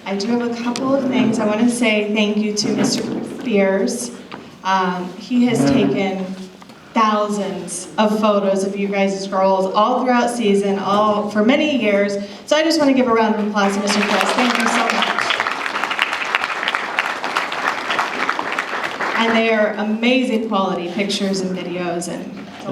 I do have a couple of things. I want to say thank you to Mr. Spears. He has taken thousands of photos of you guys' girls all throughout season, all for many years. So I just want to give a round of applause to Mr. Chris. Thank you so much. And they are amazing quality pictures and videos, and a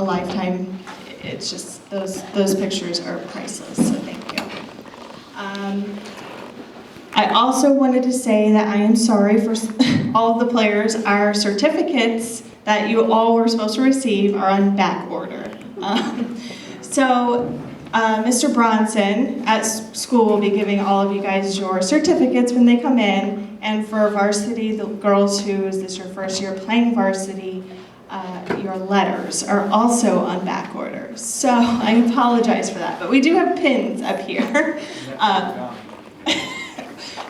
lifetime. It's just those pictures are priceless. So thank you. I also wanted to say that I am sorry for all of the players. Our certificates that you all were supposed to receive are on back order. Mr. Bronson at school will be giving all of you guys your certificates when they come in. And for varsity, the girls who is this your first year playing varsity, your letters are also on back order. So I apologize for that, but we do have pins up here.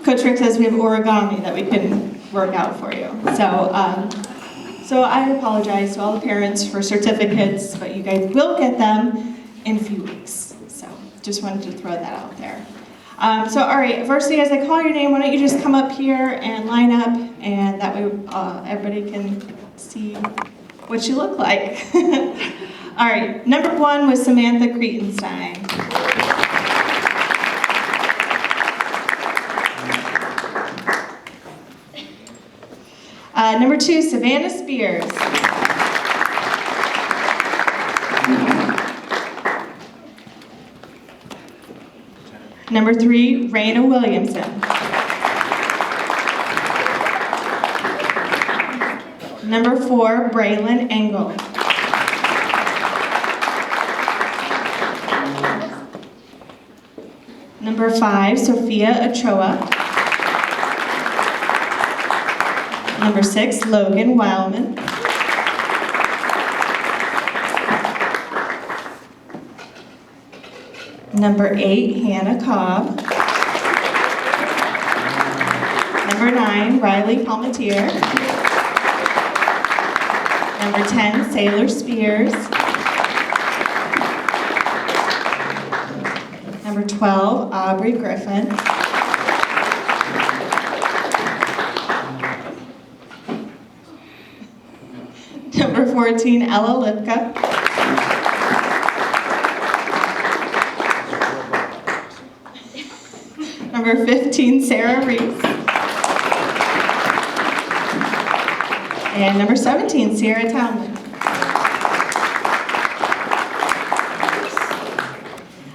Coach Rick says we have origami that we can work out for you. So I apologize to all the parents for certificates, but you guys will get them in a few weeks. So just wanted to throw that out there. All right, firstly, as I call your name, why don't you just come up here and line up, and that way everybody can see what you look like. All right, number 1 was Samantha Cretenstein. Number 2, Savannah Spears. Number 3, Raina Williamson. Number 4, Braylon Engel. Number 5, Sophia Ochoa. Number 6, Logan Wildman. Number 8, Hannah Cobb. Number 9, Riley Palmetier. Number 10, Sailor Spears. Number 12, Aubrey Griffin. Number 14, Ella Lipka. Number 15, Sarah Reese. And number 17, Sierra Townley.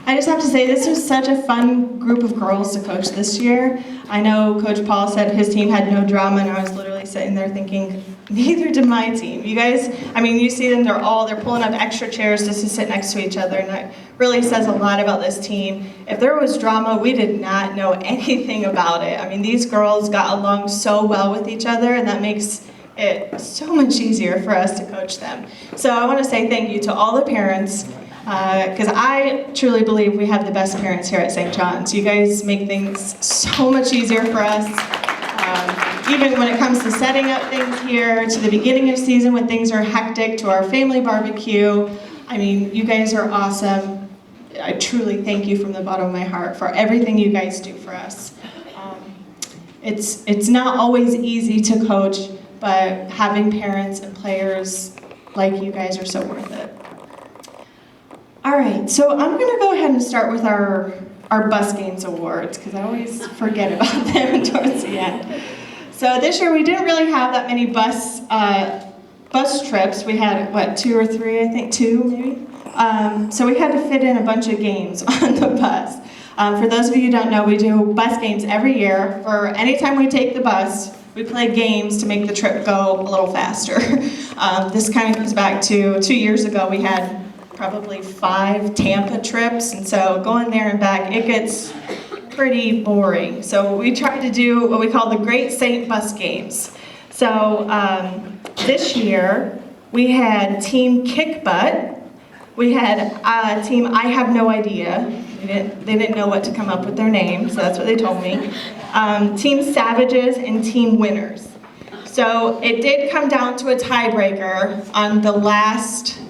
I just have to say, this was such a fun group of girls to coach this year. I know Coach Paul said his team had no drama, and I was literally sitting there thinking, neither did my team. You guys, I mean, you see them, they're pulling up extra chairs just to sit next to each other, and that really says a lot about this team. If there was drama, we did not know anything about it. I mean, these girls got along so well with each other, and that makes it so much easier for us to coach them. So I want to say thank you to all the parents, because I truly believe we have the best parents here at St. John's. You guys make things so much easier for us. Even when it comes to setting up things here, to the beginning of season when things are hectic, to our family barbecue. I mean, you guys are awesome. I truly thank you from the bottom of my heart for everything you guys do for us. It's not always easy to coach, but having parents and players like you guys are so worth it. All right, so I'm going to go ahead and start with our Bus Games Awards, because I always forget about them towards the end. So this year we didn't really have that many bus trips. We had, what, 2 or 3, I think, 2 maybe? So we had to fit in a bunch of games on the bus. For those of you who don't know, we do bus games every year. For any time we take the bus, we play games to make the trip go a little faster. This kind of goes back to 2 years ago. We had probably 5 Tampa trips, and so going there and back, it gets pretty boring. So we tried to do what we call the Great Saint Bus Games. So this year, we had Team Kick Butt. We had Team I Have No Idea. They didn't know what to come up with their name, so that's what they told me. Team Savages and Team Winners. So it did come down to a tiebreaker on the last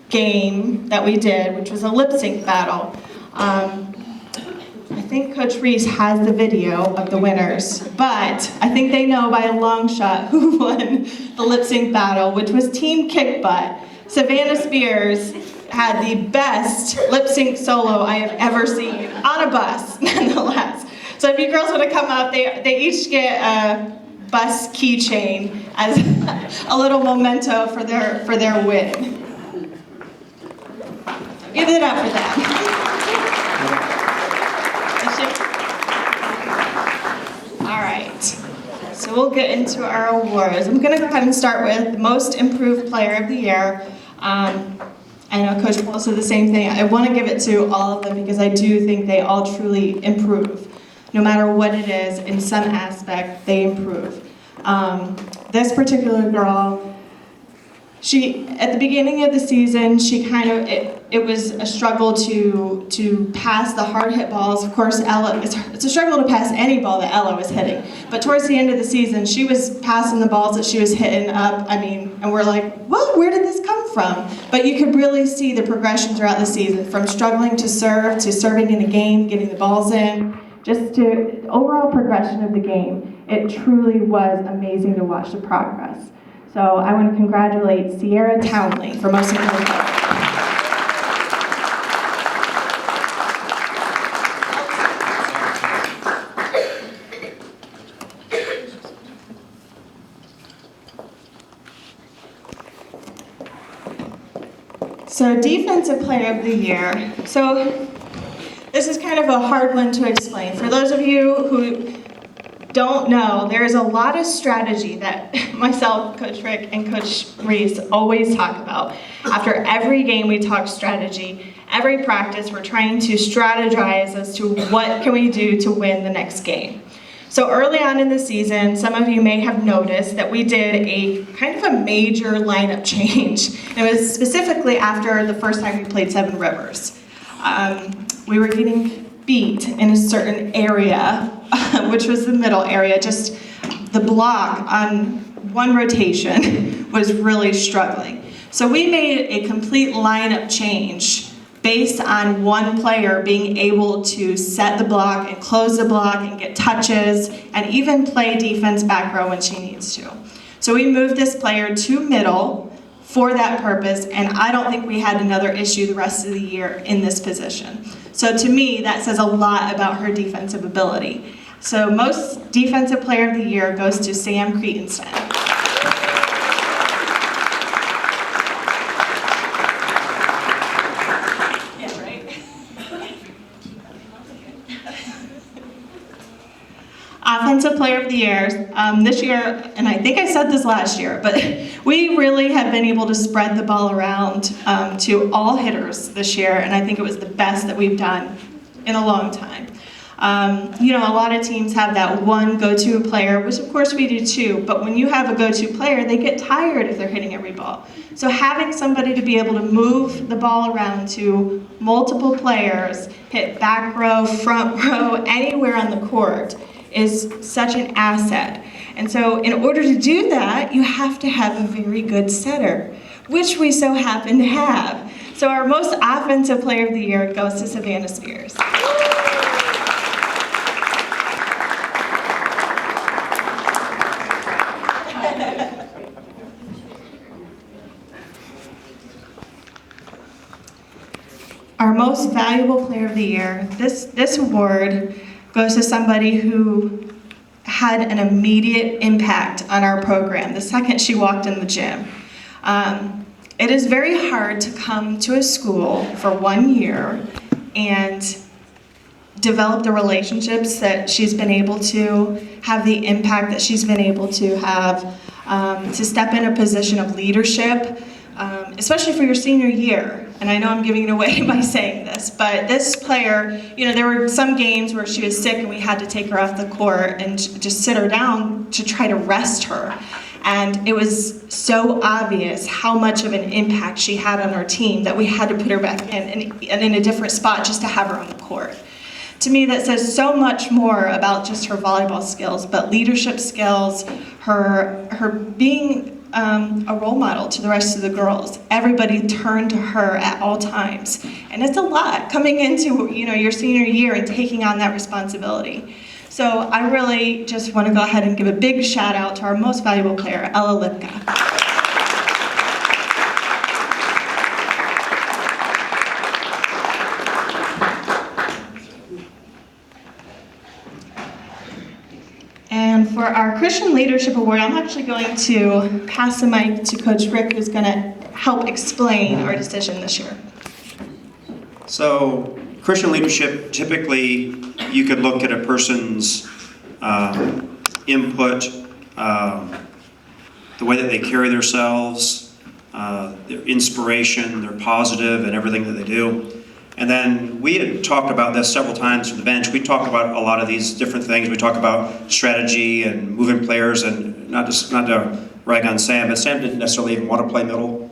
game that we did, which was a lip sync battle. I think Coach Reese has the video of the winners, but I think they know by a long shot who won the lip sync battle, which was Team Kick Butt. Savannah Spears had the best lip sync solo I have ever seen, on a bus, nonetheless. So if you girls want to come up, they each get a bus keychain as a little memento for their win. Give it up for them. All right, so we'll get into our awards. I'm going to go ahead and start with Most Improved Player of the Year. I know Coach Paul said the same thing. I want to give it to all of them because I do think they all truly improve. No matter what it is, in some aspect, they improve. This particular girl, she, at the beginning of the season, she kind of, it was a struggle to pass the hard hit balls. Of course, Ella, it's a struggle to pass any ball that Ella was hitting. But towards the end of the season, she was passing the balls that she was hitting up. I mean, and we're like, well, where did this come from? But you could really see the progression throughout the season, from struggling to serve, to serving in a game, getting the balls in, just to overall progression of the game. It truly was amazing to watch the progress. So I want to congratulate Sierra Townley for Most Improved Player. So Defensive Player of the Year. So this is kind of a hard one to explain. For those of you who don't know, there's a lot of strategy that myself, Coach Rick, and Coach Reese always talk about. After every game, we talk strategy. Every practice, we're trying to strategize as to what can we do to win the next game. So early on in the season, some of you may have noticed that we did a kind of a major lineup change. It was specifically after the first time we played Seven Rivers. We were getting beat in a certain area, which was the middle area. Just the block on one rotation was really struggling. So we made a complete lineup change based on one player being able to set the block and close the block and get touches and even play defense back row when she needs to. So we moved this player to middle for that purpose, and I don't think we had another issue the rest of the year in this position. So to me, that says a lot about her defensive ability. So Most Defensive Player of the Year goes to Sam Cretenstein. Yeah, right? Offensive Player of the Year, this year, and I think I said this last year, but we really have been able to spread the ball around to all hitters this year, and I think it was the best that we've done in a long time. You know, a lot of teams have that one go-to player, which of course we do too, but when you have a go-to player, they get tired if they're hitting every ball. So having somebody to be able to move the ball around to multiple players, hit back row, front row, anywhere on the court, is such an asset. And so in order to do that, you have to have a very good setter, which we so happen to have. So our Most Offensive Player of the Year goes to Savannah Spears. Our Most Valuable Player of the Year, this award goes to somebody who had an immediate impact on our program the second she walked in the gym. It is very hard to come to a school for 1 year and develop the relationships that she's been able to, have the impact that she's been able to have, to step in a position of leadership, especially for your senior year. And I know I'm giving it away by saying this, but this player, you know, there were some games where she was sick and we had to take her off the court and just sit her down to try to rest her. And it was so obvious how much of an impact she had on our team that we had to put her back in and in a different spot just to have her on the court. To me, that says so much more about just her volleyball skills, but leadership skills, her being a role model to the rest of the girls. Everybody turned to her at all times. And it's a lot coming into your senior year and taking on that responsibility. So I really just want to go ahead and give a big shout out to our most valuable player, Ella Lipka. And for our Christian Leadership Award, I'm actually going to pass the mic to Coach Rick, who's going to help explain our decision this year. So, Christian leadership, typically you could look at a person's input, the way that they carry themselves, their inspiration, their positive, and everything that they do. And then we had talked about this several times from the bench. We talked about a lot of these different things. We talked about strategy and moving players, and not to rag on Sam, but Sam didn't necessarily even want to play middle.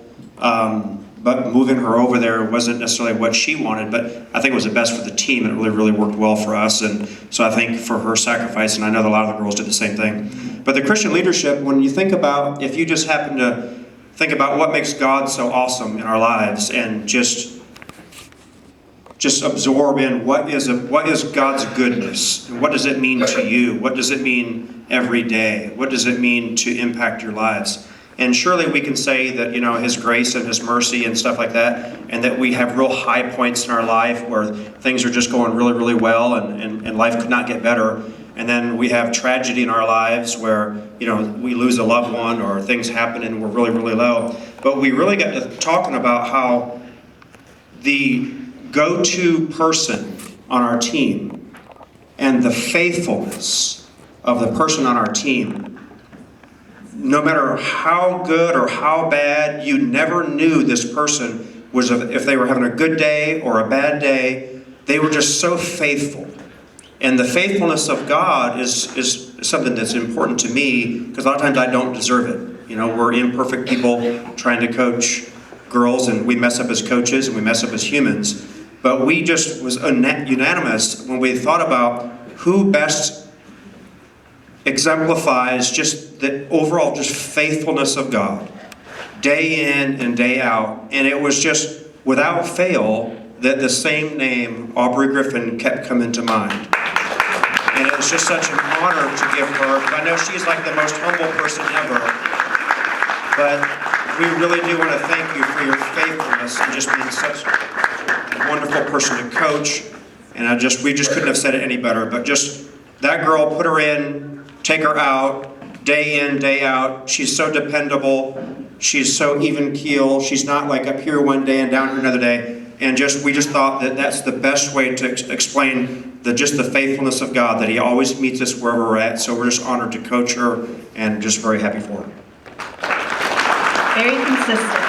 But moving her over there wasn't necessarily what she wanted, but I think it was the best for the team, and it really, really worked well for us. And so I think for her sacrifice, and I know that a lot of the girls did the same thing. But the Christian leadership, when you think about, if you just happen to think about what makes God so awesome in our lives, and just absorb in what is God's goodness, and what does it mean to you? What does it mean every day? What does it mean to impact your lives? And surely we can say that, His grace and His mercy and stuff like that, and that we have real high points in our life where things are just going really, really well, and life could not get better. And then we have tragedy in our lives where, we lose a loved one or things happen and we're really, really low. But we really got to talking about how the go-to person on our team and the faithfulness of the person on our team, no matter how good or how bad, you never knew this person was, if they were having a good day or a bad day, they were just so faithful. And the faithfulness of God is something that's important to me, because a lot of times I don't deserve it. We're imperfect people trying to coach girls, and we mess up as coaches and we mess up as humans. But we just was unanimous when we thought about who best exemplifies just the overall just faithfulness of God, day in and day out. And it was just without fail that the same name, Aubrey Griffin, kept coming to mind. And it was just such an honor to give her. I know she's like the most humble person ever, but we really do want to thank you for your faithfulness and just being such a wonderful person to coach. And we just couldn't have said it any better. But just that girl, put her in, take her out, day in, day out. She's so dependable. She's so even keel. She's not like up here one day and down here another day. And we just thought that that's the best way to explain the faithfulness of God, that He always meets us wherever we're at. So we're just honored to coach her and just very happy for her. Very consistent.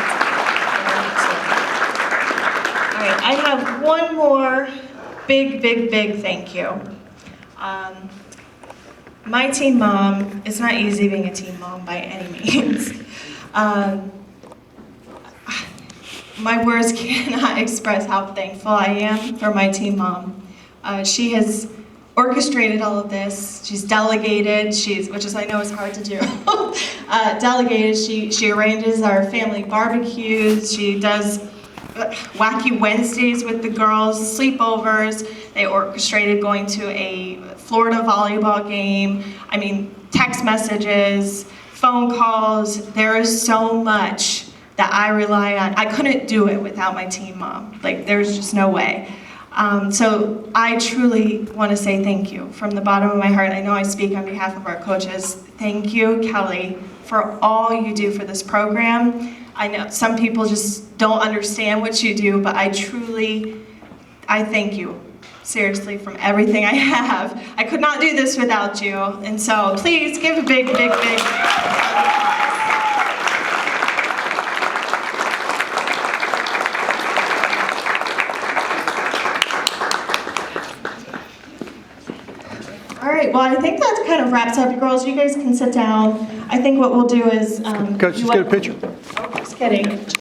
All right, I have one more big thank you. My teen mom, it's not easy being a teen mom by any means. My words cannot express how thankful I am for my teen mom. She has orchestrated all of this. She's delegated, which is I know is hard to do. Delegated, she arranges our family barbecues, she does wacky Wednesdays with the girls, sleepovers. They orchestrated going to a Florida volleyball game. I mean, text messages, phone calls. There is so much that I rely on. I couldn't do it without my teen mom. Like, there's just no way. So I truly want to say thank you from the bottom of my heart. I know I speak on behalf of our coaches. Thank you, Kelly, for all you do for this program. I know some people just don't understand what you do, but I thank you. Seriously, from everything I have. I could not do this without you. And so please give a big. All right, well, I think that kind of wraps up. Girls, you guys can sit down. I think what we'll do is... Coach, just get a picture. Oh, just kidding.